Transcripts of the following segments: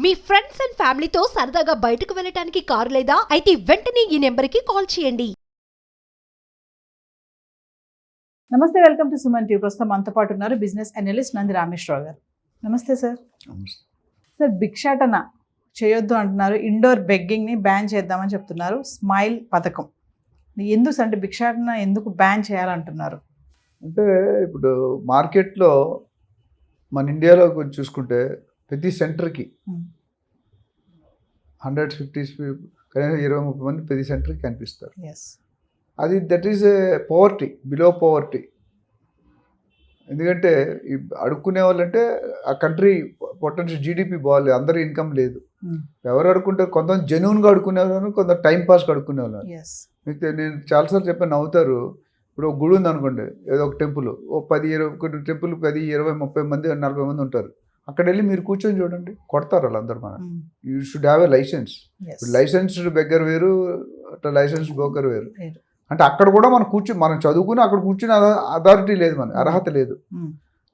Me friends and ఫ్యామిలీతో సరదాగా బయటకు వెళ్ళటానికి కారు లేదా అయితే వెంటనే ఈ నెంబర్కి కాల్ చేయండి. నమస్తే, వెల్కమ్ టు సుమన్ టీవీ. ప్రస్తుతం మనతో పాటు ఉన్నారు బిజినెస్ అనలిస్ట్ నంది రామేశ్వరరావు గారు. నమస్తే సార్. సార్, భిక్షాటన చేయొద్దు అంటున్నారు, ఇండోర్ బెగ్గింగ్ని బ్యాన్ చేద్దామని చెప్తున్నారు. స్మైల్ పథకం ఎందుకు అంటే భిక్షాటన ఎందుకు బ్యాన్ చేయాలంటున్నారు? అంటే ఇప్పుడు మార్కెట్లో మన ఇండియాలో కొంచెం చూసుకుంటే ప్రతి సెంటర్కి 150 కనీసం 20-30 మంది ప్రతి సెంటర్కి కనిపిస్తారు. అది that is a poverty, below poverty. ఎందుకంటే ఈ అడుక్కునే వాళ్ళంటే ఆ కంట్రీ పొటెన్షియల్ జీడిపి బాగాలేదు, అందరూ ఇన్కమ్ లేదు. ఎవరు అడుక్కుంటారు? కొంతమంది జెన్యూన్గా అడుక్కునేవాళ్ళు, కొంత టైం పాస్కి అడుక్కునేవాళ్ళు. మీకు నేను చాలాసార్లు చెప్పాను, నవ్వుతారు. ఇప్పుడు ఒక గుడి ఉంది అనుకోండి, ఏదో ఒక టెంపుల్, ఓ 10-20 టెంపుల్ 10-20-30 మంది 40 మంది ఉంటారు. అక్కడ వెళ్ళి మీరు కూర్చొని చూడండి, కొడతారు వాళ్ళందరూ. మనం you should have a license. Licensed beggar వేరు, అట్లా లైసెన్స్డ్ బ్రోకర్ వేరు. అంటే అక్కడ కూడా మనం చదువుకుని అక్కడ కూర్చుని అథారిటీ లేదు, మన అర్హత లేదు.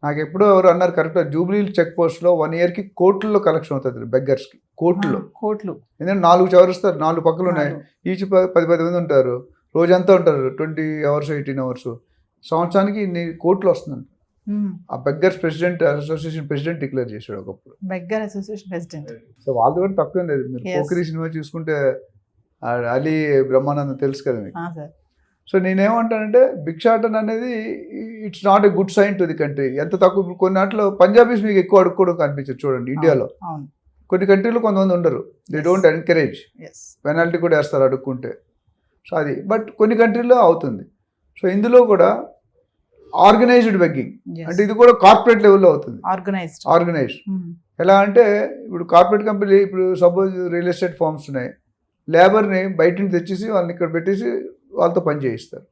నాకు ఎప్పుడో ఎవరు అన్నారు, కరెక్ట్గా జూబ్లీ చెక్ పోస్ట్లో 1 yearకి కోట్లలో కలెక్షన్ అవుతుంది బెగ్గర్స్కి. కోట్లు ఎందుకంటే 4 చౌరస్తారు, 4 పక్కలు ఉన్నాయి, ఈచ్ 10 మంది ఉంటారు, రోజంతా ఉంటారు, 20 hours 18 hours. సంవత్సరానికి ఇన్ని కోట్లు వస్తుందండి. ఆ beggars president association president declare చేశాడు ఒకప్పుడు. Beggar association president. సో వాళ్ళది కూడా తక్కువేం లేదు. మీరు పోకిరి సినిమా చూసుకుంటే అలీ బ్రహ్మానందం తెలుసు కదా మీకు. సో నేనేమంటానంటే భిక్షాటన అనేది it's not a good sign to the country. ఎంత తక్కువ కొన్నిట్లో పంజాబీస్ మీకు ఎక్కువ అడుక్కోవడం కనిపించదు చూడండి ఇండియాలో. కొన్ని కంట్రీలో కొంతమంది ఉండరు, దే డోంట్ ఎంకరేజ్, పెనాల్టీ కూడా వేస్తారు అడుక్కుంటే. సో అది బట్ కొన్ని కంట్రీలో అవుతుంది. సో ఇందులో కూడా ఆర్గనైజ్డ్ బెగ్గింగ్ అంటే ఇది కూడా కార్పొరేట్ లెవెల్లో అవుతుంది. ఆర్గనైజ్డ్ ఎలా అంటే ఇప్పుడు కార్పొరేట్ కంపెనీ, ఇప్పుడు సపోజ్ రియల్ ఎస్టేట్ ఫార్మ్స్ ఉన్నాయి, లేబర్ని బయట నుంచి తెచ్చేసి వాళ్ళని ఇక్కడ పెట్టేసి వాళ్ళతో పని చేయిస్తారు.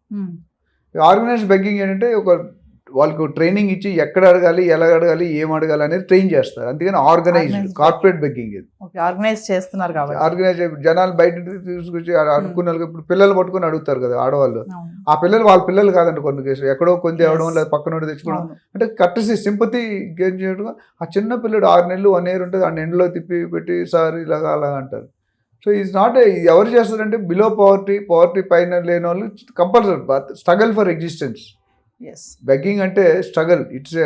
ఆర్గనైజ్డ్ బెగ్గింగ్ ఏంటంటే వాళ్ళకు ట్రైనింగ్ ఇచ్చి ఎక్కడ అడగాలి, ఎలా అడగాలి, ఏం అడగాలి అనేది ట్రైన్ చేస్తారు. అందుకని ఆర్గనైజ్డ్ కార్పొరేట్ బెగ్గింగ్ ఇది. ఆర్గనైజ్ చేస్తున్నారు కాబట్టి ఆర్గనైజ్ జనాలు బయట తీసుకొచ్చి అడుక్కున్నారు. ఇప్పుడు పిల్లలు పట్టుకొని అడుగుతారు కదా ఆడవాళ్ళు, ఆ పిల్లలు వాళ్ళ పిల్లలు కాదండి కొన్ని కేసులు, ఎక్కడో కొన్ని అవడం లేదా పక్కన తెచ్చుకోవడం. అంటే కట్టసి సింపతి గెయిన్ చేయడం. ఆ చిన్న పిల్లడు 6 నెలలు 1 year ఉంటుంది, ఆ ఎండలో తిప్పి పెట్టి సార్ ఇలాగా అలాగా అంటారు. సో ఈజ్ నాట్ ఎవరు చేస్తారంటే బిలో పవర్టీ పైన లేని వాళ్ళు compulsory struggle for existence. Begging అంటే struggle, it's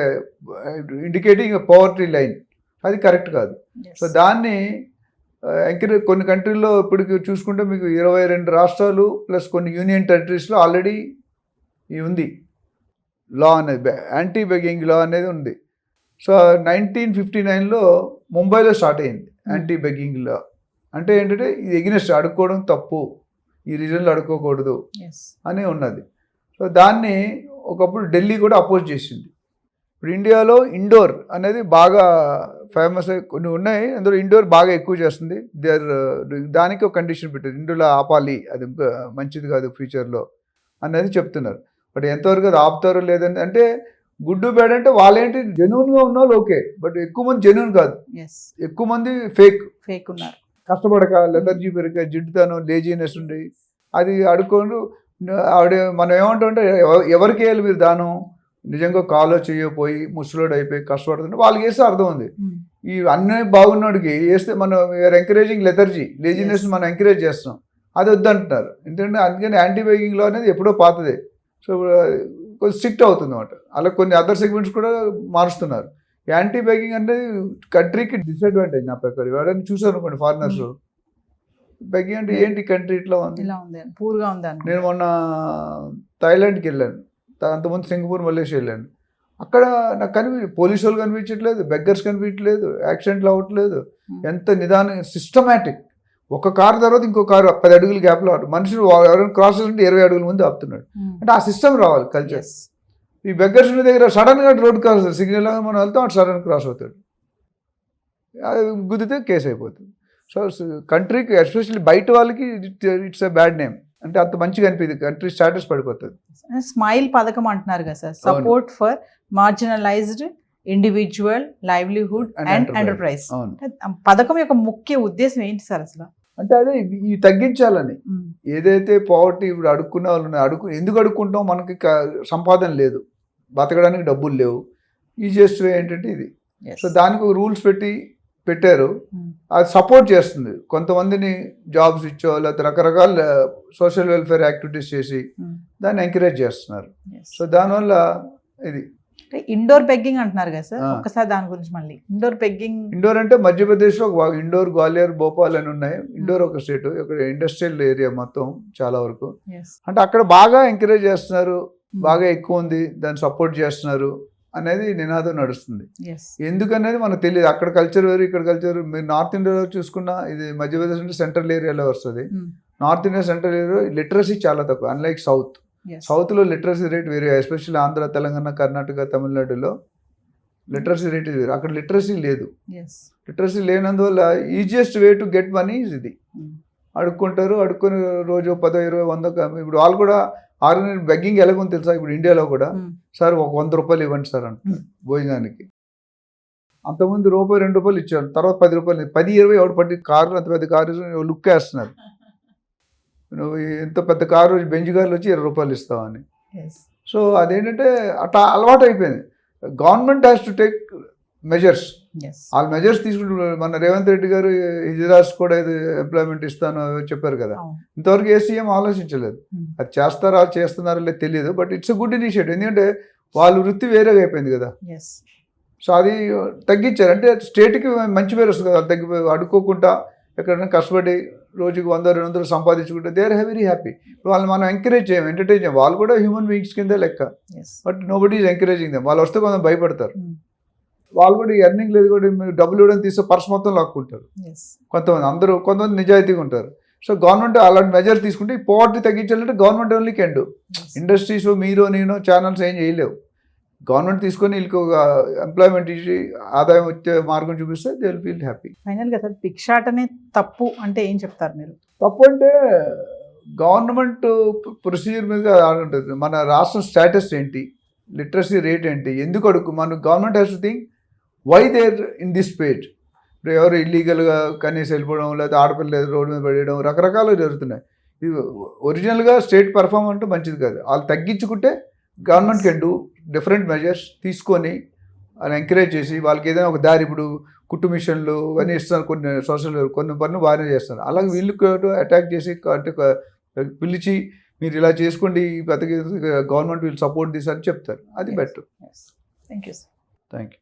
indicating poverty line. అది కరెక్ట్ కాదు. సో దాన్ని ఎంకరేజ్ కొన్ని కంట్రీల్లో ఇప్పటికి చూసుకుంటే మీకు 22 రాష్ట్రాలు ప్లస్ కొన్ని యూనియన్ టెరిటరీస్లో ఆల్రెడీ ఉంది లా అనేది, యాంటీ బెగ్గింగ్ లా అనేది ఉంది. సో 1959లో ముంబైలో స్టార్ట్ అయింది యాంటీ బెగ్గింగ్ లా. అంటే ఏంటంటే ఇది ఎగ్నెస్ట్, అడుక్కోవడం తప్పు, ఈ రీజన్లో అడుక్కోకూడదు అని ఉన్నది. సో దాన్ని ఒకప్పుడు ఢిల్లీ కూడా అపోజ్ చేసింది. ఇప్పుడు ఇండియాలో ఇండోర్ అనేది బాగా ఫేమస్ కొన్ని ఉన్నాయి, అందులో ఇండోర్ బాగా ఎక్కువ చేస్తుంది. దానికి ఒక కండిషన్ పెట్టారు, ఇండోర్లో ఆపాలి, అది మంచిది కాదు ఫ్యూచర్లో అనేది చెప్తున్నారు. బట్ ఎంతవరకు అది ఆపుతారో లేదని, అంటే గుడ్ బ్యాడ్ అంటే వాళ్ళేంటి జెన్యూన్గా ఉన్న వాళ్ళు ఓకే, బట్ ఎక్కువ మంది జెన్యూన్ కాదు, ఎక్కువ మంది ఫేక్ ఉన్నారు. కష్టపడక, లెథర్జీ పెరగ, జిడ్డుతనం, లేజీనెస్ ఉండి అది అడుక్కోండు. ఆవిడ మనం ఏమంటామంటే ఎవరికి వేయాలి మీరు దానం, నిజంగా కాలో చేయకపోయి ముసలోడు అయిపోయి కష్టపడుతుంటే వాళ్ళకి వేస్తే అర్థం ఉంది. ఈ అన్నీ బాగున్నోడికి వేస్తే మనం ఎంకరేజింగ్ లెథర్జీ, లేజీనెస్ మనం ఎంకరేజ్ చేస్తాం, అది వద్దంటున్నారు. ఎందుకంటే అందుకని యాంటీ బెగ్గింగ్ లో అనేది ఎప్పుడో పాతదే. సో కొంచెం స్ట్రిక్ట్ అవుతుంది అన్నమాట. అలా కొన్ని అదర్ సెగ్మెంట్స్ కూడా మారుస్తున్నారు. యాంటీ బెగ్గింగ్ అనేది కంట్రీకి డిసడ్వాంటేజ్ నా ప్రకారం. ఎవరైనా చూసారు అనుకోండి ఫారినర్స్, బెగ్గింగ్ అంటే ఏంటి కంట్రీ ఇట్లా ఉంది, పూర్గా ఉంది. నేను మొన్న థాయిలాండ్కి వెళ్ళాను, అంతకుముందు సింగపూర్, మలేషియా వెళ్ళాను. అక్కడ నాకు పోలీసు వాళ్ళు కనిపించట్లేదు, బెగ్గర్స్ కనిపించట్లేదు, యాక్సిడెంట్లు అవ్వట్లేదు. ఎంత నిదానం, సిస్టమేటిక్. ఒక కారు తర్వాత ఇంకో కారు 10 అడుగుల గ్యాప్లో మనుషులు ఎవరైనా క్రాస్ చేస్తుంటే 20 అడుగుల ముందు ఆపుతున్నాడు. అంటే ఆ సిస్టమ్ రావాలి కల్చర్. ఈ బెగ్గర్స్ దగ్గర సడన్గా రోడ్ క్రాస్ అవుతుంది, సిగ్నల్ మనం వెళ్తాం, అటు సడన్ క్రాస్ అవుతాడు, అది గుద్దితే కేసు అయిపోతుంది. సో కంట్రీకి ఎస్పెషల్లీ బయట వాళ్ళకి ఇట్స్ ఎ బ్యాడ్ నేమ్. అంటే అంత మంచిగా అనిపించింది, కంట్రీ స్టేటస్ పడిపోతుంది. స్మైల్ పథకం అంటున్నారు కదా sir, support for marginalised individual livelihood and enterprise. పథకం యొక్క ముఖ్య ఉద్దేశం ఏంటి సార్ అసలు? అంటే అదే ఈ తగ్గించాలని. ఏదైతే పవర్టీ ఇప్పుడు అడుక్కునే వాళ్ళు ఉన్నాయో, ఎందుకు అడుక్కుంటాం, మనకి సంపాదన లేదు, బతకడానికి డబ్బులు లేవు, ఈజియెస్ట్ వే ఏంటంటే ఇది. సో దానికి రూల్స్ పెట్టారు. అది సపోర్ట్ చేస్తుంది. కొంతమందిని జాబ్స్ ఇచ్చో లేకపోతే రకరకాల సోషల్ వెల్ఫేర్ యాక్టివిటీస్ చేసి దాన్ని ఎంకరేజ్ చేస్తున్నారు. సో దానివల్ల ఇది ఇండోర్ బెగ్గింగ్ అంటున్నారు కదా సార్, ఆ. ఒకసారి దాని గురించి మళ్ళీ. ఇండోర్ బెగ్గింగ్ ఇండోర్ అంటే మధ్యప్రదేశ్లో ఒక భాగం. ఇండోర్, గ్వాలియర్, భోపాల్ అని ఉన్నాయి. ఇండోర్ ఒక స్టేట్, ఇక్కడ ఇండస్ట్రియల్ ఏరియా మొత్తం చాలా వరకు. అంటే అక్కడ బాగా ఎంకరేజ్ చేస్తున్నారు, బాగా ఎక్కువ ఉంది, దాన్ని సపోర్ట్ చేస్తున్నారు అనేది నినాదం నడుస్తుంది. ఎందుకనేది మనకు తెలియదు. అక్కడ కల్చర్ వేరు, ఇక్కడ కల్చర్. మీరు నార్త్ ఇండియాలో చూసుకున్నా ఇది మధ్యప్రదేశ్ అంటే సెంట్రల్ ఏరియాలో వస్తుంది. North India central area literacy చాలా తక్కువ, అన్లైక్ సౌత్. సౌత్లో లిటరసీ రేట్ వేరే, ఎస్పెషల్లీ ఆంధ్ర, తెలంగాణ, కర్ణాటక, తమిళనాడులో లిటరసీ రేట్ వేరు. అక్కడ లిటరసీ లేదు. లిటరసీ లేనందువల్ల easiest way to get money ఇది. అడుక్కుంటారు, అడుక్కొని రోజు 10, 20, 100. ఇప్పుడు వాళ్ళు కూడా ఆర్గనైజ్ బెగ్గింగ్ ఎలాగో తెలుసా, ఇప్పుడు ఇండియాలో కూడా సార్ ఒక 100 రూపాయలు ఇవ్వండి సార్ అంటారు భోజనానికి. అంతకుముందు రూపాయి, 2 రూపాయలు ఇచ్చారు, తర్వాత 10 రూపాయలు, 10, 20 ఎవడు పట్టి కారు, అంత పెద్ద కారు లుక్ వేస్తున్నారు. నువ్వు ఇంత పెద్ద కారు, బెంజ్ కార్లు వచ్చి 20 రూపాయలు ఇస్తావని. సో అదేంటంటే అట్లా అలవాటు అయిపోయింది. Government has to take measures. వాళ్ళ మెజర్స్ తీసుకుంటే, మన రేవంత్ రెడ్డి గారు హిజరాస్ కూడా ఇది ఎంప్లాయ్మెంట్ ఇస్తాను చెప్పారు కదా, ఇంతవరకు ఏ సీఎం ఆలోచించలేదు. అది చేస్తారా, చేస్తున్నారో లేదు తెలియదు, but it's a good initiative. ఎందుకంటే వాళ్ళ వృత్తి వేరేగా అయిపోయింది కదా. సో అది తగ్గించారు అంటే స్టేట్కి మంచి పేరు వస్తుంది కదా. తగ్గిపోయి అడుక్కోకుండా ఎక్కడైనా కష్టపడి రోజుకి 100, 200 సంపాదించుకుంటే దే ఆర్ వెరీ హ్యాపీ. ఇప్పుడు వాళ్ళని మనం ఎంకరేజ్ చేయం, ఎంటర్టైన్ చేయం. వాళ్ళు కూడా హ్యూమన్ బీయింగ్స్ కింద లెక్క, but nobody is encouraging them. వాళ్ళు వస్తే కొంచెం భయపడతారు. వాళ్ళు కూడా ఎర్నింగ్ లేదు కూడా మీరు డబ్బులు ఇవ్వడం తీస్తే పర్స్ మొత్తం లాక్కుంటారు కొంతమంది. కొంతమంది నిజాయితీగా ఉంటారు. సో గవర్నమెంట్ అలాంటి మెజర్ తీసుకుంటే ఈ పోవర్టీ తగ్గించాలంటే government only can do. Industries మీరు నేను ఛానల్స్ ఏం చేయలేవు. గవర్నమెంట్ తీసుకొని వీళ్ళకి ఒక ఎంప్లాయ్మెంట్ ఇచ్చి ఆదాయం వచ్చే మార్గం చూపిస్తే దే విల్ ఫీల్ హ్యాపీ. ఫైనల్గా సార్, భిక్షాటనే తప్పు అంటే ఏం చెప్తారు మీరు? తప్పు అంటే గవర్నమెంట్ ప్రొసీజర్ మీద ఉంటుంది. మన రాష్ట్రం స్టేటస్ ఏంటి, లిటరసీ రేట్ ఏంటి, ఎందుకు మన government has to think why there in this page. ఇప్పుడు ఎవరు ఇల్లీగల్గా కనీసం వెళ్ళిపోవడం, లేకపోతే ఆడపిల్ల రోడ్డు మీద పడేయడం, రకరకాలు జరుగుతున్నాయి. ఇది ఒరిజినల్గా స్టేట్ పెర్ఫార్మెన్స్ మంచిది కాదు. వాళ్ళు తగ్గించుకుంటే government can do different measures తీసుకొని వాళ్ళు ఎంకరేజ్ చేసి వాళ్ళకి ఏదైనా ఒక దారి. ఇప్పుడు కుట్టు మిషన్లు అవన్నీ ఇస్తున్నారు, కొన్ని సోషల్ కొన్ని పనులు బాగానే చేస్తున్నారు. అలాగే వీళ్ళకి అటాక్ చేసి అంటే పిలిచి మీరు ఇలా చేసుకోండి, గవర్నమెంట్ వీళ్ళు సపోర్ట్ తీసారని చెప్తారు. అది better. Thank you sir. Thank you.